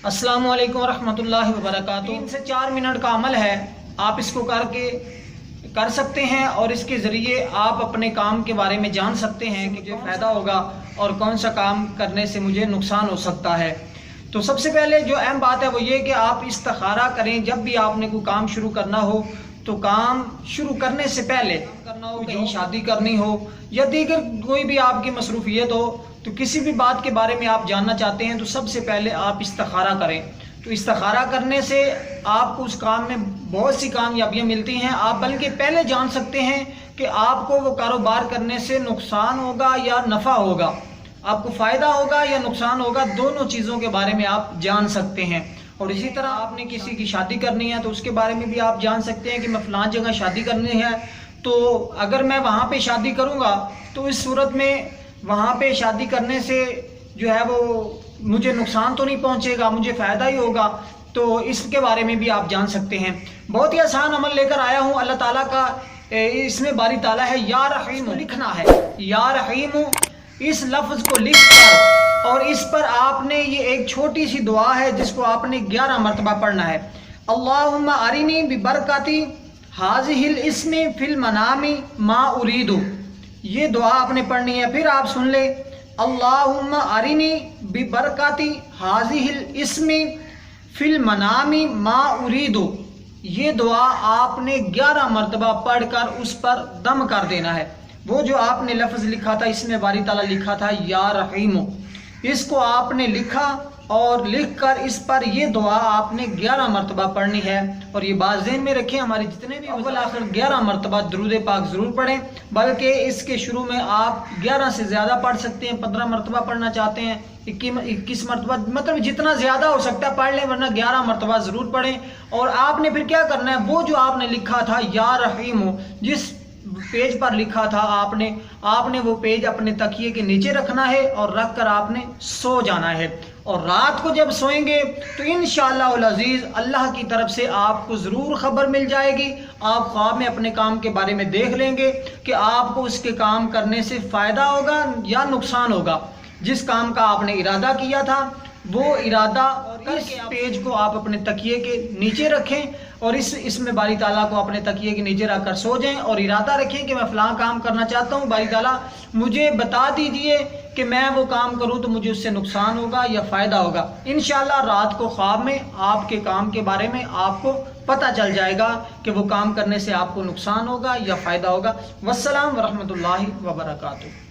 अस्सलामु अलैकुम रहमतुल्लाहि व बरकातुहू। 3 से 4 मिनट का अमल है, आप इसको कर सकते हैं और इसके ज़रिए आप अपने काम के बारे में जान सकते हैं कि मुझे फ़ायदा होगा और कौन सा काम करने से मुझे नुकसान हो सकता है। तो सबसे पहले जो अहम बात है वो ये कि आप इस्तिखारा करें। जब भी आपने कोई काम शुरू करना हो तो काम शुरू करने से पहले करना हो, कहीं शादी करनी हो या दीगर कोई भी आपकी मसरूफियत हो, तो किसी भी बात के बारे में आप जानना चाहते हैं तो सबसे पहले आप इस्तिखारा करें। तो इस्तिखारा करने से आपको उस काम में बहुत सी कामयाबियाँ मिलती हैं। आप बल्कि पहले जान सकते हैं कि आपको वो कारोबार करने से नुकसान होगा या नफ़ा होगा, आपको फ़ायदा होगा या नुकसान होगा, दोनों चीज़ों के बारे में आप जान सकते हैं। और इसी तरह आपने किसी की शादी करनी है तो उसके बारे में भी आप जान सकते हैं कि मैं फ़लाँ जगह शादी करनी है, तो अगर मैं वहाँ पे शादी करूँगा तो इस सूरत में वहाँ पे शादी करने से जो है वो मुझे नुकसान तो नहीं पहुँचेगा, मुझे फ़ायदा ही होगा। तो इसके बारे में भी आप जान सकते हैं। बहुत ही आसान अमल लेकर आया हूँ अल्लाह ताला का। इसमें बारी ताला है या रहीम लिखना है। या रहीम इस लफ्ज़ को लिख कर और इस पर आपने ये एक छोटी सी दुआ है जिसको आपने 11 मरतबा पढ़ना है। अल्लाहुम्मा अरिनी बिबरकती हाज़िहिल इस्मी फिल मनामी मा उरीदु, ये दुआ आपने पढ़नी है। फिर आप सुन ले, अल्लाहुम्मा अरिनी बिबरकती हाज़िहिल इस्मी फिल मनामी मा उरीदु, ये दुआ आपने 11 मरतबा पढ़कर उस पर दम कर देना है। वो जो आपने लफ्ज़ लिखा था, इसमें बारी ताला लिखा था या रहीम, इसको आपने लिखा और लिखकर इस पर ये दुआ आपने 11 मरतबा पढ़नी है। और ये बात ज़हन में रखें, हमारे जितने भी अव्वल आखिर 11 मरतबा दुरूद पाक ज़रूर पढ़ें, बल्कि इसके शुरू में आप 11 से ज़्यादा पढ़ सकते हैं। 15 मरतबा पढ़ना चाहते हैं, 21 मरतबा, मतलब जितना ज़्यादा हो सकता है पढ़ लें, वरना 11 मरतबा ज़रूर पढ़ें। और आपने फिर क्या करना है, वो जो आपने लिखा था या रहीम, जिस पेज पर लिखा था आपने वो पेज अपने तकिए के नीचे रखना है और रख कर आपने सो जाना है। और रात को जब सोएंगे तो इंशाअल्लाह अज़ीज़ अल्लाह की तरफ से आपको ज़रूर खबर मिल जाएगी। आप ख्वाब में अपने काम के बारे में देख लेंगे कि आपको उसके काम करने से फ़ायदा होगा या नुकसान होगा। जिस काम का आपने इरादा किया था वो इरादा और इस पेज को आप अपने तकिए के नीचे रखें और इसमें बारी ताला को अपने तकिए के नीचे रखकर सो जाएं और इरादा रखें कि मैं फ़लाँ काम करना चाहता हूँ, बारी ताला मुझे बता दीजिए कि मैं वो काम करूँ तो मुझे उससे नुकसान होगा या फ़ायदा होगा। इंशाअल्लाह रात को ख्वाब में आपके काम के बारे में आपको पता चल जाएगा कि वो काम करने से आपको नुकसान होगा या फ़ायदा होगा। वस्सलाम व रहमतुल्लाहि व बरकातुहू।